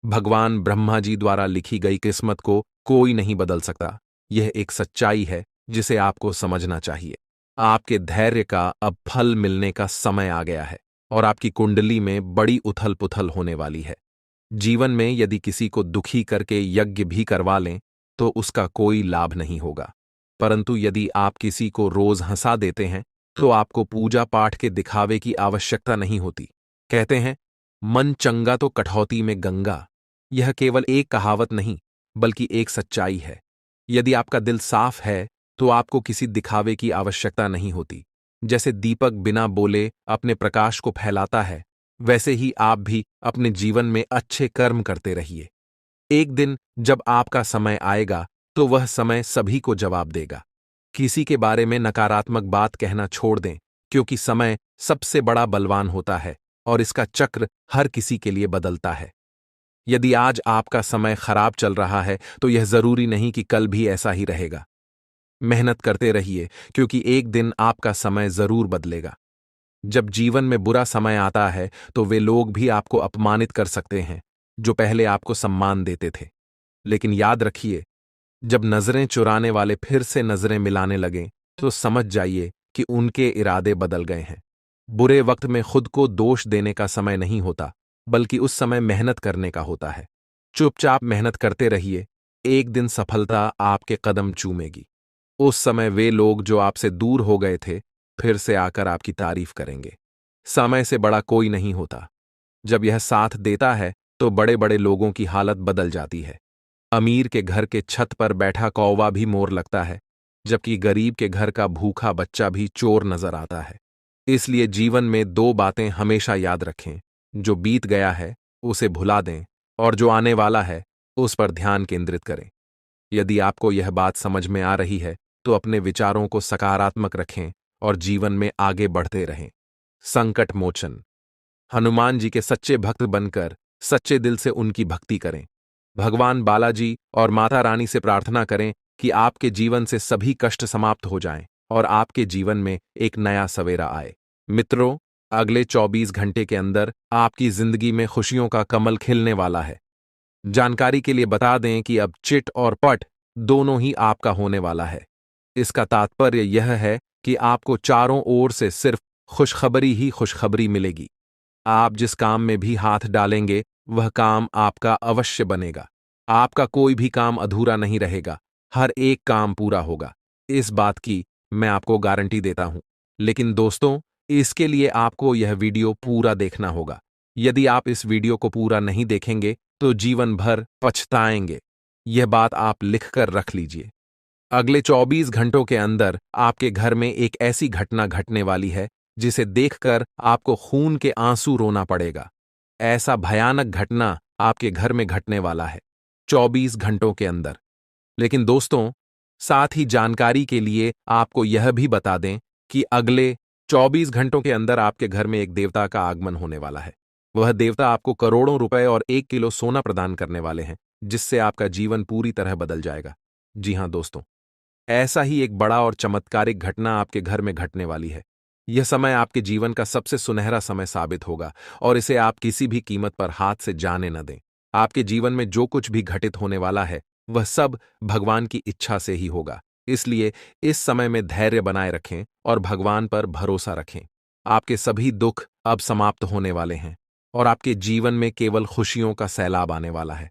भगवान ब्रह्मा जी द्वारा लिखी गई किस्मत को कोई नहीं बदल सकता। यह एक सच्चाई है जिसे आपको समझना चाहिए। आपके धैर्य का अब फल मिलने का समय आ गया है और आपकी कुंडली में बड़ी उथल पुथल होने वाली है। जीवन में यदि किसी को दुखी करके यज्ञ भी करवा लें, तो उसका कोई लाभ नहीं होगा। परंतु यदि आप किसी को रोज हंसा देते हैं, तो आपको पूजा पाठ के दिखावे की आवश्यकता नहीं होती। कहते हैं, मन चंगा तो कठौती में गंगा। यह केवल एक कहावत नहीं, बल्कि एक सच्चाई है। यदि आपका दिल साफ है, तो आपको किसी दिखावे की आवश्यकता नहीं होती। जैसे दीपक बिना बोले अपने प्रकाश को फैलाता है, वैसे ही आप भी अपने जीवन में अच्छे कर्म करते रहिए। एक दिन जब आपका समय आएगा, तो वह समय सभी को जवाब देगा। किसी के बारे में नकारात्मक बात कहना छोड़ दें क्योंकि समय सबसे बड़ा बलवान होता है और इसका चक्र हर किसी के लिए बदलता है। यदि आज आपका समय खराब चल रहा है तो यह जरूरी नहीं कि कल भी ऐसा ही रहेगा। मेहनत करते रहिए, क्योंकि एक दिन आपका समय जरूर बदलेगा। जब जीवन में बुरा समय आता है तो वे लोग भी आपको अपमानित कर सकते हैं जो पहले आपको सम्मान देते थे। लेकिन याद रखिए, जब नजरें चुराने वाले फिर से नजरें मिलाने लगें तो समझ जाइए कि उनके इरादे बदल गए हैं। बुरे वक्त में खुद को दोष देने का समय नहीं होता, बल्कि उस समय मेहनत करने का होता है। चुपचाप मेहनत करते रहिए, एक दिन सफलता आपके कदम चूमेगी। उस समय वे लोग जो आपसे दूर हो गए थे फिर से आकर आपकी तारीफ करेंगे। समय से बड़ा कोई नहीं होता। जब यह साथ देता है तो बड़े बड़े लोगों की हालत बदल जाती है। अमीर के घर के छत पर बैठा कौवा भी मोर लगता है, जबकि गरीब के घर का भूखा बच्चा भी चोर नजर आता है। इसलिए जीवन में दो बातें हमेशा याद रखें, जो बीत गया है उसे भुला दें और जो आने वाला है उस पर ध्यान केंद्रित करें। यदि आपको यह बात समझ में आ रही है तो अपने विचारों को सकारात्मक रखें और जीवन में आगे बढ़ते रहें। संकट मोचन। हनुमान जी के सच्चे भक्त बनकर सच्चे दिल से उनकी भक्ति करें। भगवान बालाजी और माता रानी से प्रार्थना करें कि आपके जीवन से सभी कष्ट समाप्त हो जाएं और आपके जीवन में एक नया सवेरा आए। मित्रों, अगले 24 घंटे के अंदर आपकी जिंदगी में खुशियों का कमल खिलने वाला है। जानकारी के लिए बता दें कि अब चिट और पट दोनों ही आपका होने वाला है। इसका तात्पर्य यह है कि आपको चारों ओर से सिर्फ खुशखबरी ही खुशखबरी मिलेगी। आप जिस काम में भी हाथ डालेंगे वह काम आपका अवश्य बनेगा। आपका कोई भी काम अधूरा नहीं रहेगा, हर एक काम पूरा होगा। इस बात की मैं आपको गारंटी देता हूं। लेकिन दोस्तों, इसके लिए आपको यह वीडियो पूरा देखना होगा। यदि आप इस वीडियो को पूरा नहीं देखेंगे तो जीवन भर पछताएंगे। यह बात आप लिखकर रख लीजिए। अगले 24 घंटों के अंदर आपके घर में एक ऐसी घटना घटने वाली है जिसे देखकर आपको खून के आंसू रोना पड़ेगा। ऐसा भयानक घटना आपके घर में घटने वाला है 24 घंटों के अंदर। लेकिन दोस्तों, साथ ही जानकारी के लिए आपको यह भी बता दें कि अगले 24 घंटों के अंदर आपके घर में एक देवता का आगमन होने वाला है। वह देवता आपको करोड़ों रुपए और 1 किलो सोना प्रदान करने वाले हैं, जिससे आपका जीवन पूरी तरह बदल जाएगा। जी हां दोस्तों, ऐसा ही एक बड़ा और चमत्कारिक घटना आपके घर में घटने वाली है। यह समय आपके जीवन का सबसे सुनहरा समय साबित होगा और इसे आप किसी भी कीमत पर हाथ से जाने न दें। आपके जीवन में जो कुछ भी घटित होने वाला है वह सब भगवान की इच्छा से ही होगा। इसलिए इस समय में धैर्य बनाए रखें और भगवान पर भरोसा रखें। आपके सभी दुख अब समाप्त होने वाले हैं और आपके जीवन में केवल खुशियों का सैलाब आने वाला है।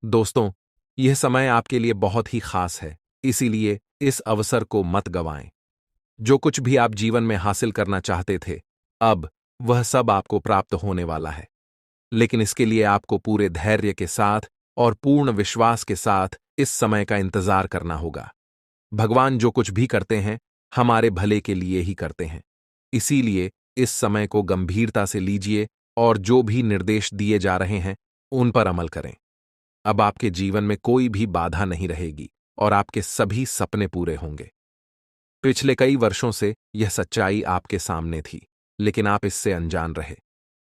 दोस्तों, यह समय आपके लिए बहुत ही खास है, इसीलिए इस अवसर को मत गंवाएं। जो कुछ भी आप जीवन में हासिल करना चाहते थे, अब वह सब आपको प्राप्त होने वाला है। लेकिन इसके लिए आपको पूरे धैर्य के साथ और पूर्ण विश्वास के साथ इस समय का इंतजार करना होगा। भगवान जो कुछ भी करते हैं हमारे भले के लिए ही करते हैं। इसीलिए इस समय को गंभीरता से लीजिए और जो भी निर्देश दिए जा रहे हैं उन पर अमल करें। अब आपके जीवन में कोई भी बाधा नहीं रहेगी और आपके सभी सपने पूरे होंगे। पिछले कई वर्षों से यह सच्चाई आपके सामने थी, लेकिन आप इससे अनजान रहे।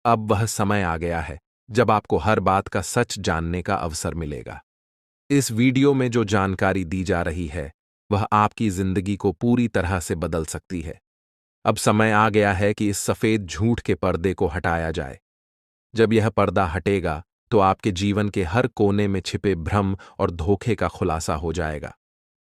अब वह समय आ गया है जब आपको हर बात का सच जानने का अवसर मिलेगा। इस वीडियो में जो जानकारी दी जा रही है वह आपकी जिंदगी को पूरी तरह से बदल सकती है। अब समय आ गया है कि इस सफेद झूठ के पर्दे को हटाया जाए। जब यह पर्दा हटेगा तो आपके जीवन के हर कोने में छिपे भ्रम और धोखे का खुलासा हो जाएगा।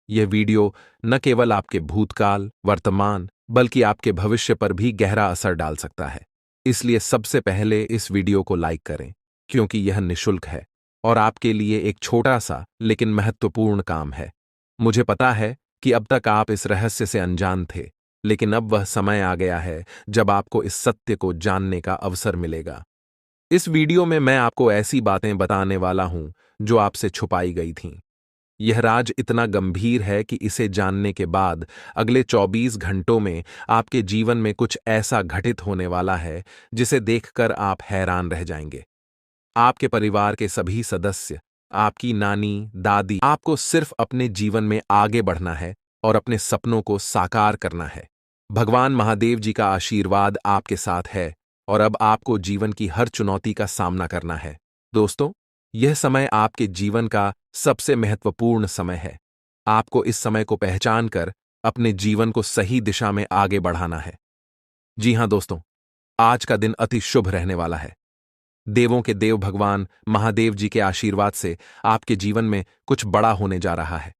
यह वीडियो न केवल आपके भूतकाल, वर्तमान, बल्कि आपके भविष्य पर भी गहरा असर डाल सकता है। इसलिए सबसे पहले इस वीडियो को लाइक करें, क्योंकि यह निःशुल्क है और आपके लिए एक छोटा सा लेकिन महत्वपूर्ण काम है। मुझे पता है कि अब तक आप इस रहस्य से अनजान थे, लेकिन अब वह समय आ गया है जब आपको इस सत्य को जानने का अवसर मिलेगा। इस वीडियो में मैं आपको ऐसी बातें बताने वाला हूं जो आपसे छुपाई गई थीं। यह राज इतना गंभीर है कि इसे जानने के बाद अगले 24 घंटों में आपके जीवन में कुछ ऐसा घटित होने वाला है जिसे देखकर आप हैरान रह जाएंगे। आपके परिवार के सभी सदस्य, आपकी नानी, दादी, आपको सिर्फ अपने जीवन में आगे बढ़ना है और अपने सपनों को साकार करना है। भगवान महादेव जी का आशीर्वाद आपके साथ है और अब आपको जीवन की हर चुनौती का सामना करना है। दोस्तों, यह समय आपके जीवन का सबसे महत्वपूर्ण समय है। आपको इस समय को पहचान कर अपने जीवन को सही दिशा में आगे बढ़ाना है। जी हां दोस्तों, आज का दिन अति शुभ रहने वाला है। देवों के देव भगवान महादेव जी के आशीर्वाद से आपके जीवन में कुछ बड़ा होने जा रहा है।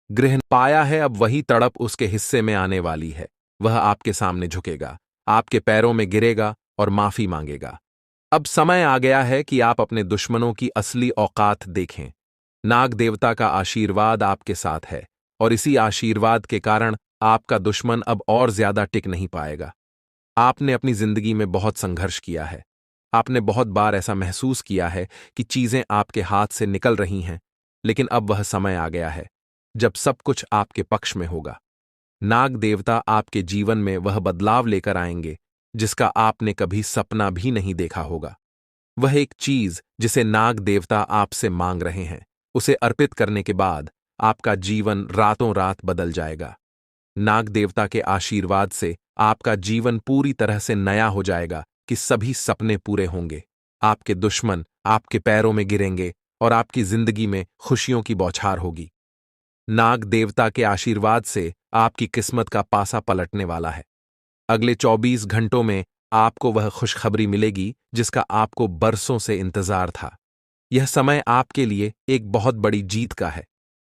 ग्रह पाया है, अब वही तड़प उसके हिस्से में आने वाली है। वह आपके सामने झुकेगा, आपके पैरों में गिरेगा और माफी मांगेगा। अब समय आ गया है कि आप अपने दुश्मनों की असली औकात देखें। नाग देवता का आशीर्वाद आपके साथ है और इसी आशीर्वाद के कारण आपका दुश्मन अब और ज्यादा टिक नहीं पाएगा। आपने अपनी जिंदगी में बहुत संघर्ष किया है। आपने बहुत बार ऐसा महसूस किया है कि चीजें आपके हाथ से निकल रही हैं, लेकिन अब वह समय आ गया है जब सब कुछ आपके पक्ष में होगा। नाग देवता आपके जीवन में वह बदलाव लेकर आएंगे जिसका आपने कभी सपना भी नहीं देखा होगा। वह एक चीज जिसे नाग देवता आपसे मांग रहे हैं, उसे अर्पित करने के बाद आपका जीवन रातों रात बदल जाएगा। नाग देवता के आशीर्वाद से आपका जीवन पूरी तरह से नया हो जाएगा कि सभी सपने पूरे होंगे। आपके दुश्मन आपके पैरों में गिरेंगे और आपकी जिंदगी में खुशियों की बौछार होगी। नाग देवता के आशीर्वाद से आपकी किस्मत का पासा पलटने वाला है। अगले 24 घंटों में आपको वह खुशखबरी मिलेगी जिसका आपको बरसों से इंतजार था। यह समय आपके लिए एक बहुत बड़ी जीत का है।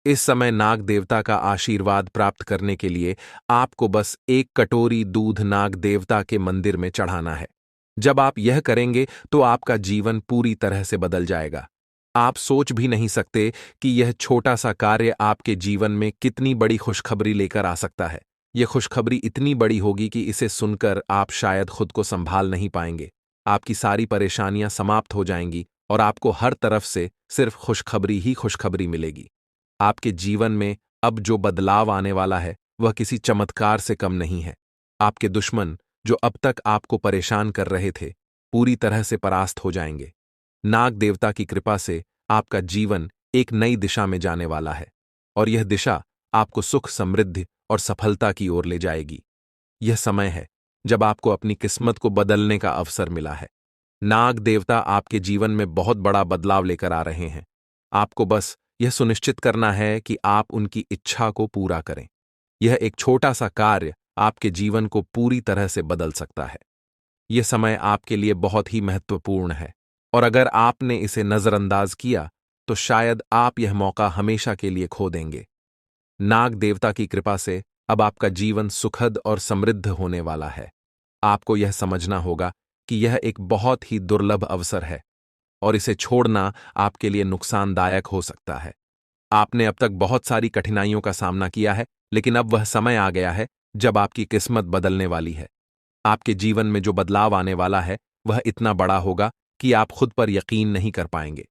इस समय नाग देवता का आशीर्वाद प्राप्त करने के लिए आपको बस एक कटोरी दूध नाग देवता के मंदिर में चढ़ाना है। जब आप यह करेंगे तो आपका जीवन पूरी तरह से बदल जाएगा। आप सोच भी नहीं सकते कि यह छोटा सा कार्य आपके जीवन में कितनी बड़ी खुशखबरी लेकर आ सकता है। यह खुशखबरी इतनी बड़ी होगी कि इसे सुनकर आप शायद खुद को संभाल नहीं पाएंगे। आपकी सारी परेशानियां समाप्त हो जाएंगी और आपको हर तरफ से सिर्फ खुशखबरी ही खुशखबरी मिलेगी। आपके जीवन में अब जो बदलाव आने वाला है वह किसी चमत्कार से कम नहीं है। आपके दुश्मन जो अब तक आपको परेशान कर रहे थे, पूरी तरह से परास्त हो जाएंगे। नाग देवता की कृपा से आपका जीवन एक नई दिशा में जाने वाला है और यह दिशा आपको सुख, समृद्धि और सफलता की ओर ले जाएगी। यह समय है जब आपको अपनी किस्मत को बदलने का अवसर मिला है। नाग देवता आपके जीवन में बहुत बड़ा बदलाव लेकर आ रहे हैं। आपको बस यह सुनिश्चित करना है कि आप उनकी इच्छा को पूरा करें। यह एक छोटा सा कार्य आपके जीवन को पूरी तरह से बदल सकता है। यह समय आपके लिए बहुत ही महत्वपूर्ण है और अगर आपने इसे नजरअंदाज किया तो शायद आप यह मौका हमेशा के लिए खो देंगे। नाग देवता की कृपा से अब आपका जीवन सुखद और समृद्ध होने वाला है। आपको यह समझना होगा कि यह एक बहुत ही दुर्लभ अवसर है और इसे छोड़ना आपके लिए नुकसानदायक हो सकता है। आपने अब तक बहुत सारी कठिनाइयों का सामना किया है, लेकिन अब वह समय आ गया है जब आपकी किस्मत बदलने वाली है। आपके जीवन में जो बदलाव आने वाला है वह इतना बड़ा होगा कि आप खुद पर यकीन नहीं कर पाएंगे।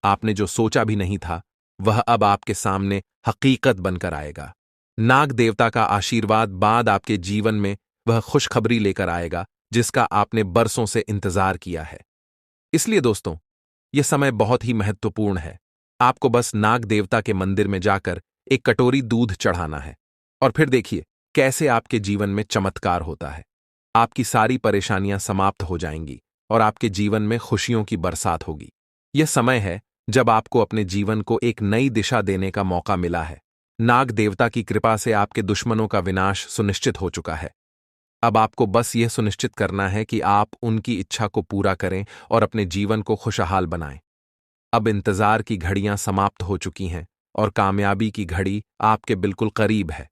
आपने जो सोचा भी नहीं था वह अब आपके सामने हकीकत बनकर आएगा। नाग देवता का आशीर्वाद बाद आपके जीवन में वह खुशखबरी लेकर आएगा जिसका आपने बरसों से इंतजार किया है। इसलिए दोस्तों, यह समय बहुत ही महत्वपूर्ण है। आपको बस नाग देवता के मंदिर में जाकर एक कटोरी दूध चढ़ाना है और फिर देखिए कैसे आपके जीवन में चमत्कार होता है। आपकी सारी परेशानियां समाप्त हो जाएंगी और आपके जीवन में खुशियों की बरसात होगी। यह समय है जब आपको अपने जीवन को एक नई दिशा देने का मौका मिला है। नाग देवता की कृपा से आपके दुश्मनों का विनाश सुनिश्चित हो चुका है। अब आपको बस यह सुनिश्चित करना है कि आप उनकी इच्छा को पूरा करें और अपने जीवन को खुशहाल बनाएं। अब इंतजार की घड़ियां समाप्त हो चुकी हैं और कामयाबी की घड़ी आपके बिल्कुल करीब है।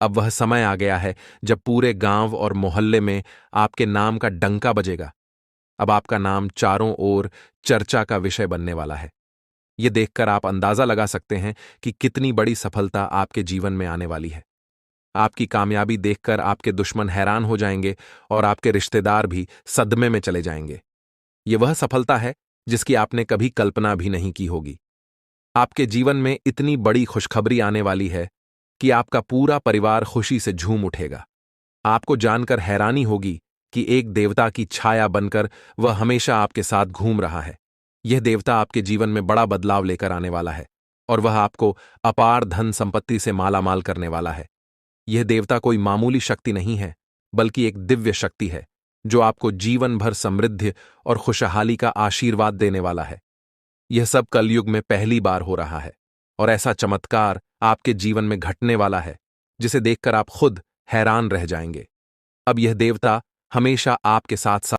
अब वह समय आ गया है जब पूरे गांव और मोहल्ले में आपके नाम का डंका बजेगा। अब आपका नाम चारों ओर चर्चा का विषय बनने वाला है। यह देखकर आप अंदाजा लगा सकते हैं कि कितनी बड़ी सफलता आपके जीवन में आने वाली है। आपकी कामयाबी देखकर आपके दुश्मन हैरान हो जाएंगे और आपके रिश्तेदार भी सदमे में चले जाएंगे। यह वह सफलता है जिसकी आपने कभी कल्पना भी नहीं की होगी। आपके जीवन में इतनी बड़ी खुशखबरी आने वाली है कि आपका पूरा परिवार खुशी से झूम उठेगा। आपको जानकर हैरानी होगी कि एक देवता की छाया बनकर वह हमेशा आपके साथ घूम रहा है। यह देवता आपके जीवन में बड़ा बदलाव लेकर आने वाला है और वह आपको अपार धन संपत्ति से मालामाल करने वाला है। यह देवता कोई मामूली शक्ति नहीं है, बल्कि एक दिव्य शक्ति है जो आपको जीवन भर समृद्धि और खुशहाली का आशीर्वाद देने वाला है। यह सब कलयुग में पहली बार हो रहा है और ऐसा चमत्कार आपके जीवन में घटने वाला है जिसे देखकर आप खुद हैरान रह जाएंगे। अब यह देवता हमेशा आपके साथ साथ